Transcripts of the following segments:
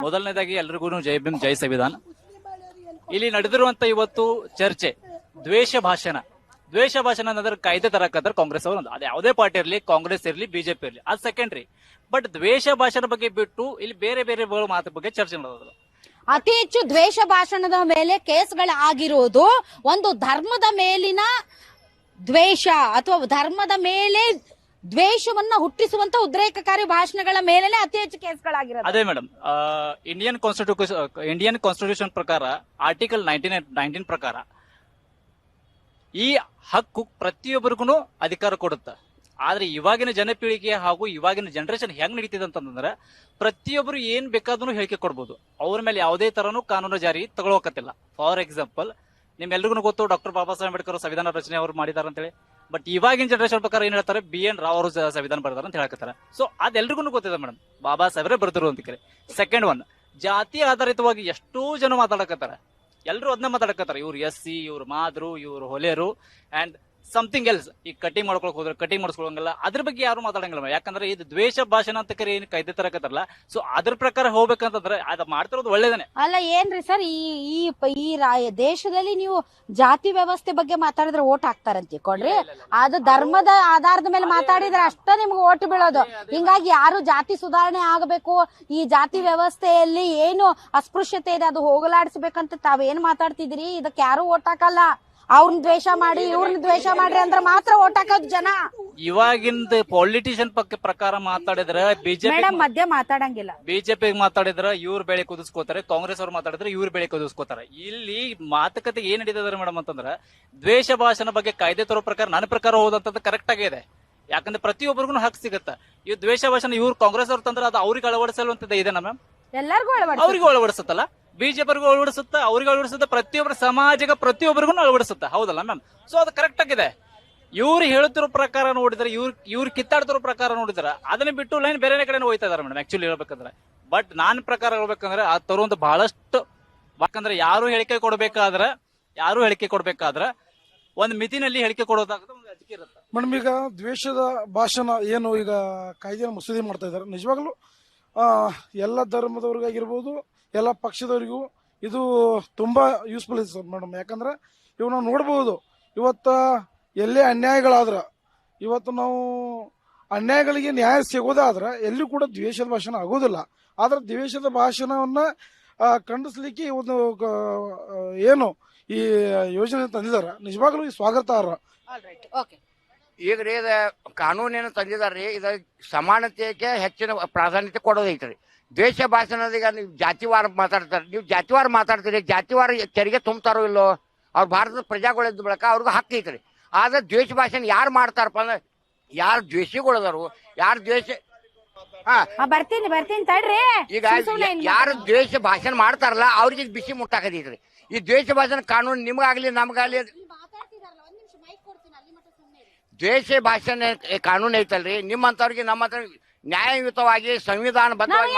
ಮೊದಲನೇದಾಗಿ ಎಲ್ರಿಗೂ ಜೈ ಭೀಮ್ ಜೈ ಸಂವಿಧಾನ. ಇಲ್ಲಿ ನಡೆದಿರುವಂತ ಇವತ್ತು ಚರ್ಚೆ ದ್ವೇಷ ಭಾಷಣ ಅನ್ನೋದ್ರ ಕಾಯ್ದೆ ತರಕಂದ್ರೆ ಕಾಂಗ್ರೆಸ್ ಅವರು ಅದು ಯಾವುದೇ ಪಾರ್ಟಿ ಇರಲಿ, ಕಾಂಗ್ರೆಸ್ ಇರಲಿ, ಬಿಜೆಪಿ ಇರಲಿ, ಅದು ಸೆಕೆಂಡ್ರಿ. ಬಟ್ ದ್ವೇಷ ಭಾಷಣ ಬಗ್ಗೆ ಬಿಟ್ಟು ಇಲ್ಲಿ ಬೇರೆ ಬೇರೆ ಮಾತು ಬಗ್ಗೆ ಚರ್ಚೆ ಮಾಡೋದು. ಅತಿ ಹೆಚ್ಚು ದ್ವೇಷ ಭಾಷಣದ ಮೇಲೆ ಕೇಸ್ಗಳಾಗಿರೋದು ಒಂದು ಧರ್ಮದ ಮೇಲಿನ ದ್ವೇಷ ಅಥವಾ ಧರ್ಮದ ಮೇಲೆ ದ್ವೇಷವನ್ನ ಹುಟ್ಟಿಸುವಂತ ಉದ್ರೇಕಕಾರಿ ಭಾಷಣಗಳ ಮೇಲೆ ಅತಿ ಹೆಚ್ಚು ಕೇಸ್ಗಳಾಗಿರೋದು. ಅದೇ ಮೇಡಮ್, ಇಂಡಿಯನ್ ಕಾನ್ಸ್ಟಿಟ್ಯೂಷನ್ ಪ್ರಕಾರ ಆರ್ಟಿಕಲ್ 19 ಪ್ರಕಾರ ಈ ಹಕ್ಕು ಪ್ರತಿಯೊಬ್ಬರಿಗೂ ಅಧಿಕಾರ ಕೊಡುತ್ತೆ. ಆದ್ರೆ ಇವಾಗಿನ ಜನಪೀಳಿಗೆ ಹಾಗೂ ಇವಾಗಿನ ಜನರೇಷನ್ ಹೆಂಗ್ ನಡೀತಿದೆ ಅಂತಂದ್ರೆ ಪ್ರತಿಯೊಬ್ಬರು ಏನ್ ಬೇಕಾದ್ರೂ ಹೇಳಿಕೆ ಕೊಡ್ಬೋದು. ಅವ್ರ ಮೇಲೆ ಯಾವುದೇ ತರನು ಕಾನೂನು ಜಾರಿ ತಗೊಳಕತ್ತಿಲ್ಲ. ಫಾರ್ ಎಕ್ಸಾಂಪಲ್, ನಿಮ್ಮೆಲ್ರಿಗೂ ಗೊತ್ತು ಡಾಕ್ಟರ್ ಬಾಬಾ ಸಾಹೇಬ್ ಅಂಬೇಡ್ಕರ್ ಸಂವಿಧಾನ ರಚನೆ ಅವರು ಮಾಡಿದಾರ ಅಂತ ಹೇಳಿ. ಬಟ್ ಇವಾಗಿನ ಜನರೇಷನ್ ಪ್ರಕಾರ ಏನ್ ಹೇಳ್ತಾರೆ, BN ರಾವ್ ಅವರು ಸಂವಿಧಾನ ಬರ್ದಾರ ಅಂತ ಹೇಳಕತ್ತಾರೆ. ಸೊ ಅದೆಲ್ರಿಗೂ ಗೊತ್ತಿದೆ ಮೇಡಮ್, ಬಾಬಾ ಸಾಹೇಬ್ರೆ ಬರ್ದರು ಅಂತ ಕೇಳಿ. ಸೆಕೆಂಡ್ ಒನ್, ಜಾತಿ ಆಧಾರಿತವಾಗಿ ಎಷ್ಟೋ ಜನ ಮಾತಾಡಕತ್ತಾರೆ. ಎಲ್ಲರೂ ಅದನ್ನ ಮಾತಾಡಕತ್ತಾರೆ. ಇವ್ರು SC, ಇವ್ರು ಮಾದ್ರು, ಇವ್ರು ಹೊಲೆರು ಅಂಡ್ ಸಮಥಿಂಗ್ ಎಲ್ಸ್. ಈ ಕಟಿಂಗ್ ಮಾಡ್ಕೊಳಕ್ ಹೋದ್ರೆ ಕಟಿಂಗ್ ಮಾಡಿಸ್ಕೊಳಂಗಿಲ್ಲ, ಅದ್ರ ಬಗ್ಗೆ ಯಾರು ಮಾತಾಡಂಗಿಲ್ಲ. ಯಾಕಂದ್ರೆ ಇದು ದ್ವೇಷ ಭಾಷಣ ಅಂತ ಕರೆ ಏನ್ ಕಾಯ್ದೆ ತರಕತ್ತಾರಲ್ಲ, ಸೊ ಅದ್ರ ಪ್ರಕಾರ ಹೋಗ್ಬೇಕಂತಂದ್ರೆ ಅದ್ ಮಾಡ್ತಿರೋದು ಒಳ್ಳೇದನೆ. ಅಲ್ಲ ಏನ್ರಿ ಸರ್, ಈ ದೇಶದಲ್ಲಿ ನೀವು ಜಾತಿ ವ್ಯವಸ್ಥೆ ಬಗ್ಗೆ ಮಾತಾಡಿದ್ರೆ ಓಟ್ ಹಾಕ್ತಾರಂತ ತಿಳ್ಕೊಂಡ್ರಿ. ಅದು ಧರ್ಮದ ಆಧಾರದ ಮೇಲೆ ಮಾತಾಡಿದ್ರೆ ಅಷ್ಟ ನಿಮ್ಗೆ ಓಟ್ ಬೀಳೋದು. ಹಿಂಗಾಗಿ ಯಾರು ಜಾತಿ ಸುಧಾರಣೆ ಆಗಬೇಕು, ಈ ಜಾತಿ ವ್ಯವಸ್ಥೆಯಲ್ಲಿ ಏನು ಅಸ್ಪೃಶ್ಯತೆ ಇದೆ ಅದು ಹೋಗಲಾಡಿಸ್ಬೇಕಂತ ತಾವೇನ್ ಮಾತಾಡ್ತಿದ್ರಿ, ಇದಕ್ಕೆ ಯಾರು ಓಟ್ ಹಾಕಲ್ಲ. ಅವ್ರನ್ನ ದ್ವೇಷ ಮಾಡಿ ಇವ್ರನ್ನ ದ್ವೇಷ ಮಾಡ್ರಿ ಅಂದ್ರೆ ಮಾತ್ರ ಓಟ್ ಹಾಕೋದು ಜನ. ಇವಾಗಿಂದ ಪೊಲಿಟಿಷಿಯನ್ ಪ್ರಕಾರ ಮಾತಾಡಿದ್ರೆ ಬಿಜೆಪಿ ಮಧ್ಯ ಮಾತಾಡಂಗಿಲ್ಲ. ಬಿಜೆಪಿ ಮಾತಾಡಿದ್ರೆ ಇವ್ರ ಬೆಳೆ ಕುದಿಸ್ಕೋತಾರೆ, ಕಾಂಗ್ರೆಸ್ ಅವ್ರು ಮಾತಾಡಿದ್ರೆ ಇವ್ರ ಬೆಳೆ ಕುದಿಸ್ಕೋತಾರೆ. ಇಲ್ಲಿ ಮಾತುಕತೆ ಏನ್ ನಡೀತದೆ ಮೇಡಮ್ ಅಂತಂದ್ರೆ ದ್ವೇಷ ಭಾಷಣ ಬಗ್ಗೆ ಕಾಯ್ದೆ ತರೋ ಪ್ರಕಾರ ನನ್ನ ಪ್ರಕಾರ ಹೋದಂತದ್ದು ಕರೆಕ್ಟ್ ಆಗಿದೆ. ಯಾಕಂದ್ರೆ ಪ್ರತಿಯೊಬ್ಬರಿಗೂ ಹಕ್ಕು ಸಿಗುತ್ತೆ. ಈ ದ್ವೇಷ ಭಾಷಣ ಇವ್ರು ಕಾಂಗ್ರೆಸ್ ಅವ್ರು ತಂದ್ರೆ ಅದು ಅವ್ರಿಗೆ ಅಳವಡಿಸಲ್ವಂತದ್ದು ಇದೆ ಮ್ಯಾಮ್. ಎಲ್ಲರಿಗೂ ಅವ್ರಿಗೂ ಅಳವಡಿಸುತ್ತಲ್ಲ, ಬಿಜೆಪಿಗೂ ಅಳವಡಿಸುತ್ತ, ಅವ್ರಿಗೆ ಅಳವಡಿಸುತ್ತೆ, ಪ್ರತಿಯೊಬ್ಬರ ಸಮಾಜಕ್ಕೆ ಪ್ರತಿಯೊಬ್ಬರಿಗೂ ಅಳವಡಿಸುತ್ತೆ. ಹೌದಲ್ಲ ಮ್ಯಾಮ್? ಸೊ ಅದು ಕರೆಕ್ಟ್ ಆಗಿದೆ. ಇವ್ರು ಹೇಳುತ್ತಿರೋ ಪ್ರಕಾರ ನೋಡಿದ್ರೆ, ಇವ್ರು ಕಿತ್ತಾಡ್ತಿರೋ ಪ್ರಕಾರ ನೋಡಿದ್ರೆ ಅದನ್ನ ಬಿಟ್ಟು ಲೈನ್ ಬೇರೆ ಕಡೆ ಹೋಯ್ತಾ ಇದಾರೆ ಮೇಡಮ್ ಆಕ್ಚುಲಿ ಹೇಳ್ಬೇಕಂದ್ರೆ. ಬಟ್ ನಾನ್ ಪ್ರಕಾರ ಹೇಳ್ಬೇಕಂದ್ರೆ ಅದು ತರುವಂತ ಬಹಳಷ್ಟು, ಯಾಕಂದ್ರೆ ಯಾರು ಹೇಳಿಕೆ ಕೊಡ್ಬೇಕಾದ್ರೆ ಒಂದ್ ಮಿತಿನಲ್ಲಿ ಹೇಳಿಕೆ ಕೊಡೋದಾಗದ ಒಂದು ಅಜಿಕೆ ಇರುತ್ತೆ ಮೇಡಮ್. ಈಗ ದ್ವೇಷದ ಭಾಷಣ ಏನು ಈಗ ಕಾಯ್ದೆ ಮಸೂದೆ ಮಾಡ್ತಾ ಇದ್ದಾರೆ, ನಿಜವಾಗ್ಲೂ ಎಲ್ಲ ಧರ್ಮದವ್ರಿಗಾಗಿರ್ಬೋದು, ಎಲ್ಲ ಪಕ್ಷದವರಿಗೂ ಇದು ತುಂಬಾ ಯೂಸ್ಫುಲ್ ಇದೆ ಮೇಡಮ್. ಯಾಕಂದ್ರೆ ಇವು ನಾವು ನೋಡ್ಬೋದು, ಇವತ್ತ ಎಲ್ಲೇ ಅನ್ಯಾಯಗಳಾದ್ರ, ಇವತ್ತು ನಾವು ಅನ್ಯಾಯಗಳಿಗೆ ನ್ಯಾಯ ಸಿಗೋದಾದ್ರೆ ಎಲ್ಲಿ ಕೂಡ ದ್ವೇಷದ ಭಾಷಣ ಆಗೋದಿಲ್ಲ. ಆದ್ರೆ ದ್ವೇಷದ ಭಾಷಣವನ್ನ ಖಂಡಿಸ್ಲಿಕ್ಕೆ ಒಂದು ಏನು ಈ ಯೋಜನೆ ತಂದಿದಾರ, ನಿಜವಾಗ್ಲೂ ಈ ಸ್ವಾಗತಾರ್ಹ. ಈಗ ರೀ ಇದ ಕಾನೂನೇನು ತಂದಿದಾರ್ರಿ, ಇದ ಸಮಾನತೆಗೆ ಹೆಚ್ಚಿನ ಪ್ರಾಧಾನ್ಯತೆ ಕೊಡೋದೈತ್ರಿ. ದ್ವೇಷ ಭಾಷಣದ ಈಗ ನೀವು ಜಾತಿವಾರ ಮಾತಾಡ್ತಾರೆ, ನೀವು ಜಾತಿವಾರ ಮಾತಾಡ್ತೀರಿ, ಜಾತಿವಾರ ತೆರಿಗೆ ತುಂಬ್ತಾರೋ ಇಲ್ಲೋ, ಅವ್ರ ಭಾರತದ ಪ್ರಜಾಗಳಿದ್ದ ಬಳಕ ಅವ್ರಿಗೂ ಹಕ್ಕು ಐತ್ರಿ. ಆದ್ರೆ ದ್ವೇಷ ಭಾಷಣ ಯಾರು ಮಾಡ್ತಾರಪ್ಪ ಅಂದ್ರೆ ಯಾರು ದ್ವೇಷಿಗಳದಾರು, ಯಾರು ದ್ವೇಷ ಬರ್ತೀನಿ ತಡ್ರಿ. ಈಗ ಯಾರು ದ್ವೇಷ ಭಾಷಣ ಮಾಡ್ತಾರಲ್ಲ ಅವ್ರಿಗೆ ಬಿಸಿ ಮುಟ್ಟಾಕದೈತ್ರಿ. ಈ ದ್ವೇಷ ಭಾಷಣ ಕಾನೂನು ನಿಮ್ಗಾಗ್ಲಿ ನಮ್ಗಾಗ್ಲಿ ದ್ವೇಷ ಭಾಷಣ ಕಾನೂನು ಐತಲ್ರಿ, ನಿಮ್ಮಂತವ್ರಿಗೆ ನಮ್ಮ ಹತ್ರ ನ್ಯಾಯಯುತವಾಗಿ ಸಂವಿಧಾನ ಬದ್ಧವಾಗಿ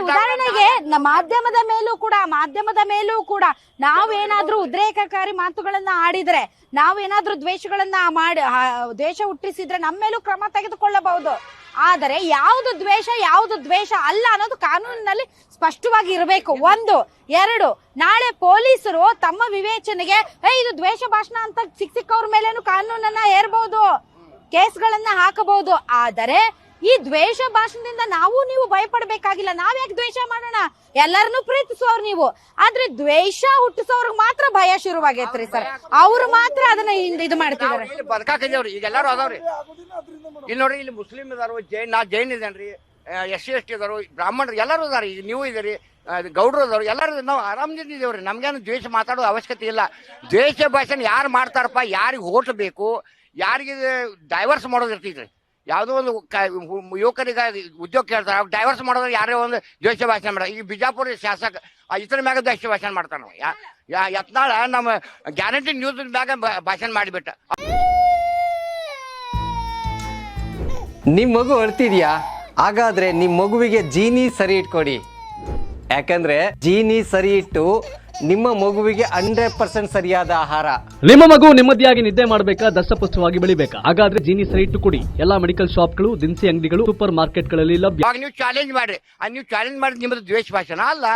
ಉದಾಹರಣೆಗೆ ಮಾಧ್ಯಮದ ಮೇಲೂ ಕೂಡ ನಾವೇನಾದ್ರೂ ಉದ್ರೇಕಕಾರಿ ಮಾತುಗಳನ್ನ ಆಡಿದ್ರೆ, ನಾವೇನಾದ್ರೂ ದ್ವೇಷ ಹುಟ್ಟಿಸಿದ್ರೆ ನಮ್ಮ ಮೇಲೂ ಕ್ರಮ ತೆಗೆದುಕೊಳ್ಳಬಹುದು. ಆದರೆ ಯಾವುದು ದ್ವೇಷ ಅಲ್ಲ ಅನ್ನೋದು ಕಾನೂನಿನಲ್ಲಿ ಸ್ಪಷ್ಟವಾಗಿ ಇರಬೇಕು. ಒಂದು. ಎರಡು, ನಾಳೆ ಪೊಲೀಸರು ತಮ್ಮ ವಿವೇಚನೆಗೆ ಇದು ದ್ವೇಷ ಭಾಷಣ ಅಂತ ಸಿಕ್ಕವ್ರ ಮೇಲೇನು ಕಾನೂನನ್ನ ಹೇರಬಹುದು, ಕೇಸ್ಗಳನ್ನ ಹಾಕಬಹುದು. ಆದರೆ ಈ ದ್ವೇಷ ಭಾಷಣದಿಂದ ನೀವು ಭಯಪಡಬೇಕಾಗಿಲ್ಲ. ನಾವ್ಯಾಕೆ ದ್ವೇಷ ಮಾಡೋಣ, ಎಲ್ಲರನ್ನು ಪ್ರೀತಿಸುವವ್ರು ನೀವು. ಆದ್ರೆ ದ್ವೇಷ ಹುಟ್ಟಿಸೋರ್ಗ್ ಮಾತ್ರ ಭಯ ಶುರುವಾಗೈತ್ರಿ ಸರ್. ಅವ್ರು ಮಾತ್ರ ಅದನ್ನ ಇದು ಮಾಡ್ತಿದಾರೆ. ಬದುಕಾಕಿದೇವ್ರಿ ಈಗ ಎಲ್ಲಾರು ಅದಾವ್ರಿ. ಇಲ್ಲಿ ನೋಡ್ರಿ, ಇಲ್ಲಿ ಮುಸ್ಲಿಂ ಇದಾರು, ಜೈನ್ ಇದೇನ್ರಿ, SC/ST ಇದಾರು, ಬ್ರಾಹ್ಮಣರು ಎಲ್ಲರೂ ಇದಾರೆ. ಈಗ ನೀವು ಇದೀರಿ, ಗೌಡ್ರು ಅದಾರು, ಎಲ್ಲರೂ ನಾವು ಆರಾಮದಿಂದಿದ್ದೇವ್ರಿ. ನಮ್ಗೇನು ದ್ವೇಷ ಮಾತಾಡೋ ಅವಶ್ಯಕತೆ ಇಲ್ಲ. ದ್ವೇಷ ಭಾಷಣ ಯಾರು ಮಾಡ್ತಾರಪ್ಪ, ಯಾರಿಗೆ ಓಟ್ ಬೇಕು, ಯಾರಿಗೆ ಡೈವರ್ಸ್ ಮಾಡೋದು ಇರ್ತೈತ್ರಿ. ಯಾವುದೋ ಒಂದು ಯುವಕರಿಗೆ ಉದ್ಯೋಗ ಕೇಳ್ತಾರೆ, ಅವ್ರು ಡೈವರ್ಸ್ ಮಾಡೋದ್ರೆ ಯಾರೇ ಒಂದು ದ್ವೇಷ ಭಾಷಣ ಮಾಡ. ಈಗ ಬಿಜಾಪುರ ಶಾಸಕ ಇತರ ಮ್ಯಾಗ ದ್ವೇಷ ಭಾಷಣ ಮಾಡ್ತಾರ. ನಾವು ಯತ್ನಾಳ ನಮ್ಮ ಗ್ಯಾರಂಟಿ ನ್ಯೂಸ್ ಮ್ಯಾಗ ಭಾಷಣ ಮಾಡಿಬಿಟ್ಟ. ನಿಮ್ಮ ಮಗು ಅಳ್ತಿದ್ಯಾ? ಹಾಗಾದ್ರೆ ನಿಮ್ಮ ಮಗುವಿಗೆ ಜೀನಿ ಸರಿ ಇಟ್ಕೊಡಿ. ಯಾಕಂದ್ರೆ ಜೀನಿ ಸರಿ ಇಟ್ಟು ನಿಮ್ಮ ಮಗುವಿಗೆ 100% ಸರಿಯಾದ ಆಹಾರ. ನಿಮ್ಮ ಮಗು ನೆಮ್ಮದಿಯಾಗಿ ನಿದ್ದೆ ಮಾಡಬೇಕಾ, ದಷ್ಟಪುಷ್ಟವಾಗಿ ಬೆಳಿಬೇಕಾ? ಹಾಗಾದ್ರೆ ಜೀನಿ ಸೈಟ್ ಕೊಡಿ. ಎಲ್ಲಾ ಮೆಡಿಕಲ್ ಶಾಪ್ಗಳು, ದಿನಸಿ ಅಂಗಡಿಗಳು, ಸೂಪರ್ ಮಾರ್ಕೆಟ್ಗಳಲ್ಲಿ ಲಭ್ಯ. ಇವಾಗ ನೀವು ಚಾಲೆಂಜ್ ಮಾಡ್ರಿ, ನೀವು ಚಾಲೆಂಜ್ ಮಾಡಿದ್ ನಿಮ್ಮದು ದ್ವೇಷ ಭಾಷಣ ಅಲ್ಲ,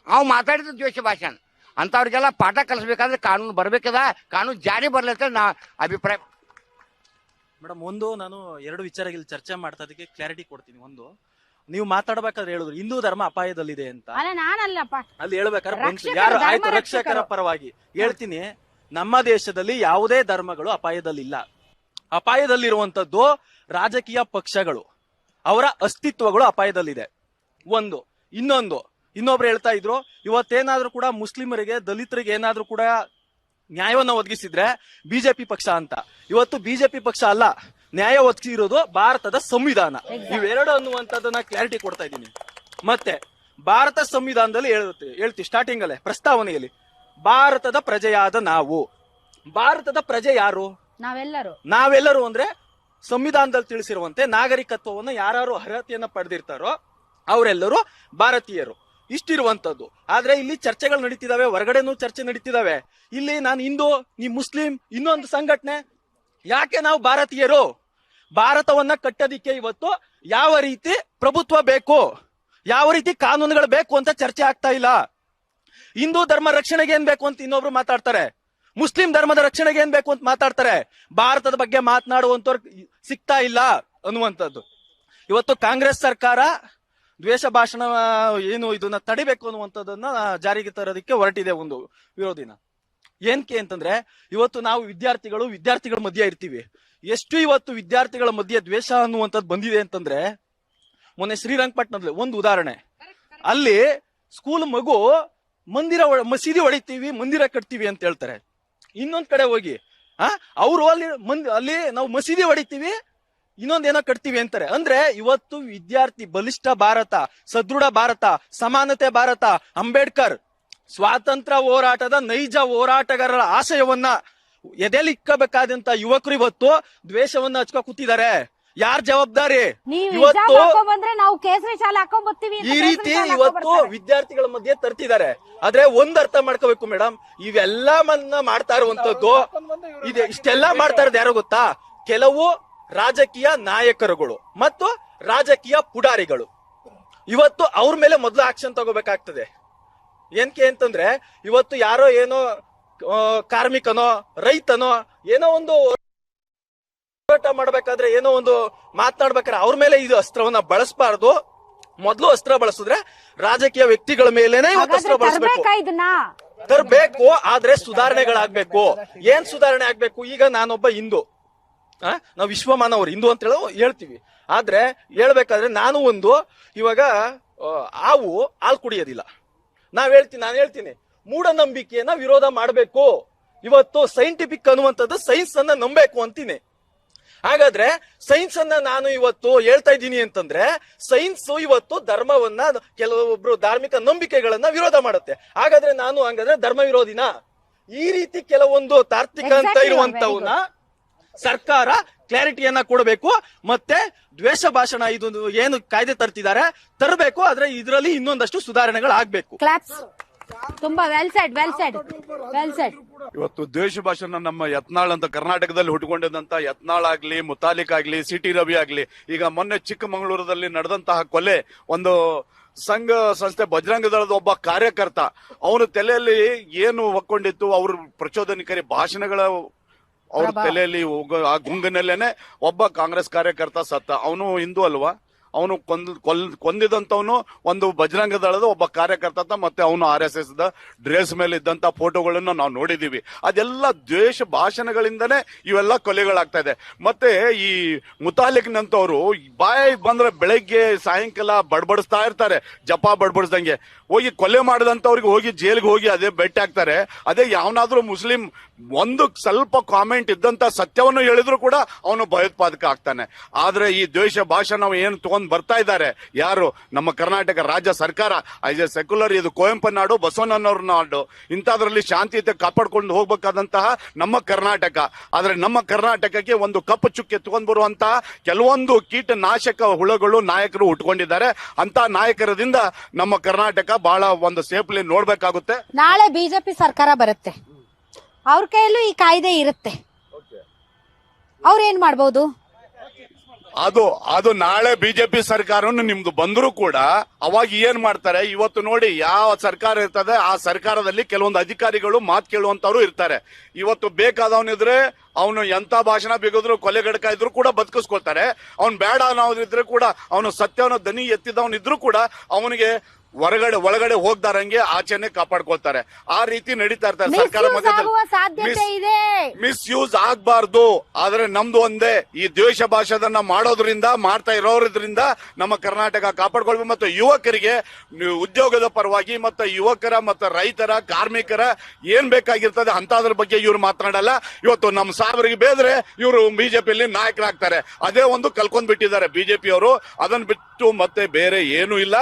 ಅವ್ ಮಾತಾಡಿದ ದ್ವೇಷ ಭಾಷಣ. ಅಂತವ್ರಿಗೆಲ್ಲ ಪಾಠ ಕಲಿಸ್ಬೇಕಾದ್ರೆ ಕಾನೂನು ಬರ್ಬೇಕದ, ಕಾನೂನು ಜಾರಿ ಬರ್ಲತ್ತ ನಾ ಅಭಿಪ್ರಾಯ. ಮೇಡಮ್, ನಾನು 2 ವಿಚಾರಗಳು ಚರ್ಚೆ ಮಾಡ್ತಾ ಇದಕ್ಕೆ ಕ್ಲಾರಿಟಿ ಕೊಡ್ತೀನಿ. ಒಂದು, ನೀವು ಮಾತಾಡ್ಬೇಕಾದ್ರೆ ಹೇಳಿದ್ರು ಹಿಂದೂ ಧರ್ಮ ಅಪಾಯದಲ್ಲಿದೆ ಅಂತ. ಅಲ್ಲ ನಾನಲ್ಲಪ್ಪ, ಅಲ್ಲಿ ಹೇಳ್ಬೇಕಾದ್ರೆ ರಕ್ಷಕರು, ಯಾರು ಧರ್ಮ ಆಯ್ತು ರಕ್ಷಕರು. ರಕ್ಷಕರ ಪರವಾಗಿ ಹೇಳ್ತೀನಿ. ನಮ್ಮ ದೇಶದಲ್ಲಿ ಯಾವುದೇ ಧರ್ಮಗಳು ಅಪಾಯದಲ್ಲಿಲ್ಲ. ಅಪಾಯದಲ್ಲಿರುವಂತದ್ದು ರಾಜಕೀಯ ಪಕ್ಷಗಳು, ಅವರ ಅಸ್ತಿತ್ವಗಳು ಅಪಾಯದಲ್ಲಿದೆ. ಒಂದು. ಇನ್ನೊಬ್ರು ಹೇಳ್ತಾ ಇದ್ರು, ಇವತ್ತೇನಾದ್ರೂ ಕೂಡ ಮುಸ್ಲಿಮರಿಗೆ, ದಲಿತರಿಗೆ ಏನಾದ್ರೂ ಕೂಡ ನ್ಯಾಯವನ್ನು ಒದಗಿಸಿದ್ರೆ ಬಿಜೆಪಿ ಪಕ್ಷ ಅಂತ. ಇವತ್ತು ಬಿಜೆಪಿ ಪಕ್ಷ ಅಲ್ಲ, ನ್ಯಾಯ ಒದಗಿಸಿರೋದು ಭಾರತದ ಸಂವಿಧಾನ. ಇವೆರಡು ಅನ್ನುವಂಥದ್ದನ್ನ ಕ್ಲಾರಿಟಿ ಕೊಡ್ತಾ ಇದ್ದೀನಿ. ಮತ್ತೆ ಭಾರತ ಸಂವಿಧಾನದಲ್ಲಿ ಹೇಳ್ತೀವಿ ಸ್ಟಾರ್ಟಿಂಗ್ ಅಲ್ಲೇ ಪ್ರಸ್ತಾವನೆಯಲ್ಲಿ, ಭಾರತದ ಪ್ರಜೆಯಾದ ನಾವು. ಭಾರತದ ಪ್ರಜೆ ಯಾರು? ನಾವೆಲ್ಲರೂ ಅಂದ್ರೆ ಸಂವಿಧಾನದಲ್ಲಿ ತಿಳಿಸಿರುವಂತೆ ನಾಗರಿಕತ್ವವನ್ನು ಯಾರು ಅರ್ಹತೆಯನ್ನ ಪಡೆದಿರ್ತಾರೋ ಅವರೆಲ್ಲರೂ ಭಾರತೀಯರು. ಇಷ್ಟಿರುವಂತದ್ದು. ಆದ್ರೆ ಇಲ್ಲಿ ಚರ್ಚೆಗಳು ನಡೀತಿದಾವೆ, ಹೊರಗಡೆನೂ ಚರ್ಚೆ ನಡೀತಿದಾವೆ. ಇಲ್ಲಿ ನಾನು ಹಿಂದೂ, ನೀ ಮುಸ್ಲಿಂ, ಇನ್ನೊಂದು ಸಂಘಟನೆ. ಯಾಕೆ ನಾವು ಭಾರತೀಯರು? ಭಾರತವನ್ನ ಕಟ್ಟೋದಿಕ್ಕೆ ಇವತ್ತು ಯಾವ ರೀತಿ ಪ್ರಭುತ್ವ ಬೇಕು, ಯಾವ ರೀತಿ ಕಾನೂನುಗಳು ಬೇಕು ಅಂತ ಚರ್ಚೆ ಆಗ್ತಾ ಇಲ್ಲ. ಹಿಂದೂ ಧರ್ಮ ರಕ್ಷಣೆಗೆ ಏನ್ ಬೇಕು ಅಂತ ಇನ್ನೊಬ್ರು ಮಾತಾಡ್ತಾರೆ, ಮುಸ್ಲಿಂ ಧರ್ಮದ ರಕ್ಷಣೆಗೆ ಏನ್ ಬೇಕು ಅಂತ ಮಾತಾಡ್ತಾರೆ. ಭಾರತದ ಬಗ್ಗೆ ಮಾತನಾಡುವಂತವ್ರು ಸಿಗ್ತಾ ಇಲ್ಲ ಅನ್ನುವಂಥದ್ದು. ಇವತ್ತು ಕಾಂಗ್ರೆಸ್ ಸರ್ಕಾರ ದ್ವೇಷ ಭಾಷಣ ಏನು ಇದನ್ನ ತಡಿಬೇಕು ಅನ್ನುವಂಥದ್ದನ್ನ ಜಾರಿಗೆ ತರೋದಕ್ಕೆ ಹೊರಟಿದೆ ಒಂದು ವಿರೋಧಿನ. ಏನಕ್ಕೆ ಅಂತಂದ್ರೆ, ಇವತ್ತು ನಾವು ವಿದ್ಯಾರ್ಥಿಗಳ ಮಧ್ಯೆ ಇರ್ತೀವಿ. ಎಷ್ಟು ಇವತ್ತು ವಿದ್ಯಾರ್ಥಿಗಳ ಮಧ್ಯೆ ದ್ವೇಷ ಅನ್ನುವಂಥದ್ದು ಬಂದಿದೆ ಅಂತಂದ್ರೆ, ಮೊನ್ನೆ ಶ್ರೀರಂಗಪಟ್ಟಣದಲ್ಲಿ ಒಂದು ಉದಾಹರಣೆ. ಅಲ್ಲಿ ಸ್ಕೂಲ್ ಮಗು ಮಸೀದಿ ಹೊಡಿತೀವಿ, ಮಂದಿರ ಕಟ್ತೀವಿ ಅಂತ ಹೇಳ್ತಾರೆ. ಇನ್ನೊಂದ್ ಕಡೆ ಹೋಗಿ ಅವರು ಅಲ್ಲಿ ನಾವು ಮಸೀದಿ ಹೊಡಿತೀವಿ, ಇನ್ನೊಂದೇನೋ ಕಟ್ತೀವಿ ಅಂತಾರೆ. ಅಂದ್ರೆ ಇವತ್ತು ವಿದ್ಯಾರ್ಥಿ ಬಲಿಷ್ಠ ಭಾರತ, ಸದೃಢ ಭಾರತ, ಸಮಾನತೆ ಭಾರತ, ಅಂಬೇಡ್ಕರ್ ಸ್ವಾತಂತ್ರ್ಯ ಹೋರಾಟದ ನೈಜ ಹೋರಾಟಗಾರರ ಆಶಯವನ್ನ ಎದೆಲಿ ಇಕ್ಕಬೇಕಾದಂತ ಯುವಕರು ಇವತ್ತು ದ್ವೇಷವನ್ನ ಹಚ್ಕೊ ಕೂತಿದ್ದಾರೆ. ಯಾರ್ ಜವಾಬ್ದಾರಿ? ಇವತ್ತು ಈ ರೀತಿ ಇವತ್ತು ವಿದ್ಯಾರ್ಥಿಗಳ ಮಧ್ಯೆ ತರ್ತಿದ್ದಾರೆ. ಆದ್ರೆ ಒಂದ್ ಅರ್ಥ ಮಾಡ್ಕೋಬೇಕು ಮೇಡಮ್, ಇವೆಲ್ಲ ಮಾಡ್ತಾ ಇರುವಂತದ್ದು ಇದೆ. ಇಷ್ಟೆಲ್ಲ ಮಾಡ್ತಾ ಇರೋದು ಯಾರೋ ಗೊತ್ತಾ? ಕೆಲವು ರಾಜಕೀಯ ನಾಯಕರುಗಳು ಮತ್ತು ರಾಜಕೀಯ ಪುಡಾರಿಗಳು. ಇವತ್ತು ಅವ್ರ ಮೇಲೆ ಮೊದಲು ಆಕ್ಷನ್ ತಗೋಬೇಕಾಗ್ತದೆ. ಏನಕ್ಕೆ ಅಂತಂದ್ರೆ, ಇವತ್ತು ಯಾರೋ ಏನೋ ಕಾರ್ಮಿಕನೋ ರೈತನೋ ಏನೋ ಒಂದು ಹೋರಾಟ ಮಾಡ್ಬೇಕಾದ್ರೆ, ಏನೋ ಒಂದು ಮಾತನಾಡ್ಬೇಕಾದ್ರೆ ಅವ್ರ ಮೇಲೆ ಇದು ಅಸ್ತ್ರವನ್ನ ಬಳಸಬಾರ್ದು. ಮೊದಲು ಅಸ್ತ್ರ ಬಳಸಿದ್ರೆ ರಾಜಕೀಯ ವ್ಯಕ್ತಿಗಳ ಮೇಲೆನೆ ಇವತ್ತು ಅಸ್ತ್ರ ಬಳಸಬೇಕು, ತರಬೇಕು. ಆದ್ರೆ ಸುಧಾರಣೆಗಳಾಗ್ಬೇಕು. ಏನ್ ಸುಧಾರಣೆ ಆಗ್ಬೇಕು? ಈಗ ನಾನೊಬ್ಬ ಹಿಂದೂ, ನಾವು ವಿಶ್ವಮಾನವರು ಹಿಂದೂ ಅಂತ ಹೇಳ್ತೀವಿ. ಆದ್ರೆ ಹೇಳ್ಬೇಕಾದ್ರೆ ನಾನು ಇವಾಗ ಹಾವು ಹಾಲು ಕುಡಿಯೋದಿಲ್ಲ. ನಾನು ಹೇಳ್ತೀನಿ ಮೂಢನಂಬಿಕೆಯನ್ನ ವಿರೋಧ ಮಾಡಬೇಕು. ಇವತ್ತು ಸೈಂಟಿಫಿಕ್ ಅನ್ನುವಂಥದ್ದು ಸೈನ್ಸ್ ಅನ್ನ ನಂಬೇಕು ಅಂತೀನಿ. ಹಾಗಾದ್ರೆ ಸೈನ್ಸ್ ಅನ್ನ ನಾನು ಇವತ್ತು ಹೇಳ್ತಾ ಇದ್ದೀನಿ ಅಂತಂದ್ರೆ, ಸೈನ್ಸ್ ಇವತ್ತು ಧರ್ಮವನ್ನ, ಕೆಲವೊಬ್ರು ಧಾರ್ಮಿಕ ನಂಬಿಕೆಗಳನ್ನ ವಿರೋಧ ಮಾಡುತ್ತೆ. ಹಾಗಾದ್ರೆ ನಾನು ಧರ್ಮ ವಿರೋಧಿನ? ಈ ರೀತಿ ಕೆಲವೊಂದು ತಾರ್ಕಿಕ ಅಂತ ಇರುವಂತವನ್ನ ಸರ್ಕಾರ ಕ್ಲಾರಿಟಿಯನ್ನ ಕೊಡಬೇಕು. ಮತ್ತೆ ದ್ವೇಷ ಭಾಷಣ ಇದು ಏನು ಕಾಯ್ದೆ ತರ್ತಿದ್ದಾರೆ ತರಬೇಕು. ಆದ್ರೆ ಇದರಲ್ಲಿ ಇನ್ನೊಂದಷ್ಟು ಸುಧಾರಣೆಗಳಾಗಬೇಕು. ತುಂಬಾ ವೆಲ್ ಸೆಡ್. ಇವತ್ತು ದ್ವೇಷ ಭಾಷಣ ನಮ್ಮ ಯತ್ನಾಳ್ ಅಂತ ಕರ್ನಾಟಕದಲ್ಲಿ ಹುಟ್ಟುಕೊಂಡಿದ್ದಂತ ಯತ್ನಾಳ್ ಆಗ್ಲಿ, ಮುತಾಲಿಕ್ ಆಗ್ಲಿ, ಸಿಟಿ ರವಿ ಆಗ್ಲಿ, ಈಗ ಮೊನ್ನೆ ಚಿಕ್ಕಮಗಳೂರಲ್ಲಿ ನಡೆದಂತಹ ಕೊಲೆ, ಒಂದು ಸಂಘ ಸಂಸ್ಥೆ ಬಜರಂಗ ದಳದ ಒಬ್ಬ ಕಾರ್ಯಕರ್ತ, ಅವನ ತಲೆಯಲ್ಲಿ ಏನು ಹೊಕ್ಕೊಂಡಿತ್ತು, ಅವ್ರ ಪ್ರಚೋದನಕಾರಿ ಭಾಷಣಗಳ ಅವ್ರ ತಲೆಯಲ್ಲಿ ಆ ಗುಂಗಿನಲ್ಲೇನೆ ಒಬ್ಬ ಕಾಂಗ್ರೆಸ್ ಕಾರ್ಯಕರ್ತ ಸತ್ತ. ಅವನು ಹಿಂದೂ ಅಲ್ವಾ? ಅವನು ಕೊಂದಿದಂತವನು ಒಂದು ಬಜರಂಗ ದಳದ ಒಬ್ಬ ಕಾರ್ಯಕರ್ತ, ಮತ್ತೆ ಅವನು RSS ಡ್ರೆಸ್ ಮೇಲೆ ಇದ್ದಂತ ಫೋಟೋಗಳನ್ನು ನಾವು ನೋಡಿದೀವಿ. ಅದೆಲ್ಲ ದ್ವೇಷ ಭಾಷಣಗಳಿಂದನೇ ಇವೆಲ್ಲ ಕೊಲೆಗಳಾಗ್ತಾ ಇದೆ. ಮತ್ತೆ ಈ ಮುತಾಲಿಕ್ನಂತವ್ರು ಬಾಯಿ ಬಂದ್ರೆ ಬೆಳಗ್ಗೆ ಸಾಯಂಕಾಲ ಬಡ್ಬಡಿಸ್ತಾ ಇರ್ತಾರೆ, ಜಪ ಬಡ್ಬಡಿಸ್ದಂಗೆ. ಹೋಗಿ ಕೊಲೆ ಮಾಡಿದಂತವ್ರಿಗೆ ಹೋಗಿ ಜೈಲ್ಗೆ ಹೋಗಿ ಅದೇ ಭೇಟಿ ಆಗ್ತಾರೆ. ಅದೇ ಯಾವನಾದ್ರೂ ಮುಸ್ಲಿಂ ಒಂದು ಸ್ವಲ್ಪ ಕಾಮೆಂಟ್ ಇದ್ದಂತ ಸತ್ಯವನ್ನು ಹೇಳಿದ್ರು ಕೂಡ ಅವನು ಭಯೋತ್ಪಾದಕ ಆಗ್ತಾನೆ. ಆದ್ರೆ ಈ ದ್ವೇಷ ಭಾಷಣ ಏನು ತಗೊಂಡ್ ಬರ್ತಾ ಇದ್ದಾರೆ ಯಾರು ನಮ್ಮ ಕರ್ನಾಟಕ ರಾಜ್ಯ ಸರ್ಕಾರ, ಆಸ್ ಎ ಸೆಕ್ಯುಲರ್, ಇದು ಕುವೆಂಪು ನಾಡು, ಬಸವಣ್ಣನವ್ರ ನಾಡು, ಇಂಥದ್ರಲ್ಲಿ ಶಾಂತಿಯುತ ಕಾಪಾಡ್ಕೊಂಡು ಹೋಗ್ಬೇಕಾದಂತಹ ನಮ್ಮ ಕರ್ನಾಟಕ. ಆದ್ರೆ ನಮ್ಮ ಕರ್ನಾಟಕಕ್ಕೆ ಒಂದು ಕಪ್ಪು ಚುಕ್ಕೆ ತಗೊಂಡ್ ಬರುವಂತಹ ಕೆಲವೊಂದು ಕೀಟನಾಶಕ ಹುಳುಗಳು ನಾಯಕರು ಉಟ್ಕೊಂಡಿದ್ದಾರೆ. ಅಂತ ನಾಯಕರದಿಂದ ನಮ್ಮ ಕರ್ನಾಟಕ ಬಹಳ ಒಂದು ಸೇಫ್ಲಿ ನೋಡ್ಬೇಕಾಗುತ್ತೆ. ನಾಳೆ ಬಿಜೆಪಿ ಸರ್ಕಾರ ಬರುತ್ತೆ, ಅವ್ರ ಕೈಯಲ್ಲೂ ಈ ಕಾಯ್ದೆ ಇರುತ್ತೆ, ಅವ್ರ ಏನ್ ಮಾಡ್ಬೋದು? ಅದು ನಾಳೆ ಬಿಜೆಪಿ ಸರ್ಕಾರವನ್ನು ನಿಮ್ದು ಬಂದರೂ ಕೂಡ ಅವಾಗ ಏನ್ ಮಾಡ್ತಾರೆ, ಇವತ್ತು ನೋಡಿ ಯಾವ ಸರ್ಕಾರ ಇರ್ತದೆ ಆ ಸರ್ಕಾರದಲ್ಲಿ ಕೆಲವೊಂದು ಅಧಿಕಾರಿಗಳು ಮಾತು ಕೇಳುವಂತವ್ರು ಇರ್ತಾರೆ. ಇವತ್ತು ಬೇಕಾದವನಿದ್ರೆ ಅವನು ಎಂತ ಭಾಷಣ ಬೇಕಿದ್ರು ಕೊಲೆಗಡಕ ಇದ್ರು ಕೂಡ ಬದುಕಿಸ್ಕೊಳ್ತಾರೆ. ಅವ್ನು ಬೇಡ ಅನ್ನೋದಿದ್ರೆ ಕೂಡ ಅವನು ಸತ್ಯವನ್ನ ದನಿ ಎತ್ತಿದವನಿದ್ರು ಕೂಡ ಅವನಿಗೆ ಒಳಗಡೆ ಹೋಗ್ದಾರಂಗೆ ಆಚೆನೆ ಕಾಪಾಡ್ಕೊಳ್ತಾರೆ. ಆ ರೀತಿ ನಡೀತಾ ಇರ್ತಾರೆ ಸರ್ಕಾರ ಸಾಧ್ಯತೆ ಇದೆ. ಮಿಸ್ಯೂಸ್ ಆಗ್ಬಾರ್ದು. ಆದ್ರೆ ನಮ್ದು ಒಂದೇ, ಈ ದ್ವೇಷ ಭಾಷೆದನ್ನ ಮಾಡ್ತಾ ಇರೋದ್ರಿಂದ ನಮ್ಮ ಕರ್ನಾಟಕ ಕಾಪಾಡ್ಕೊಳ್ಬೇಕು. ಮತ್ತು ಯುವಕರಿಗೆ ಉದ್ಯೋಗದ ಪರವಾಗಿ ಮತ್ತು ಯುವಕರ ಮತ್ತು ರೈತರ ಕಾರ್ಮಿಕರ ಏನ್ ಬೇಕಾಗಿರ್ತದೆ ಅಂತದ್ರ ಬಗ್ಗೆ ಇವ್ರು ಮಾತನಾಡಲ್ಲ. ಇವತ್ತು ನಮ್ಮ ಸಾಹೇಬರಿಗೆ ಬೇದ್ರೆ ಇವರು ಬಿಜೆಪಿಯಲ್ಲಿ ನಾಯಕರಾಗ್ತಾರೆ. ಅದೇ ಒಂದು ಕಲ್ಕೊಂಡ್ ಬಿಟ್ಟಿದ್ದಾರೆ ಬಿಜೆಪಿ ಅವರು. ಅದನ್ನ ಬಿಟ್ಟು ಮತ್ತೆ ಬೇರೆ ಏನೂ ಇಲ್ಲ.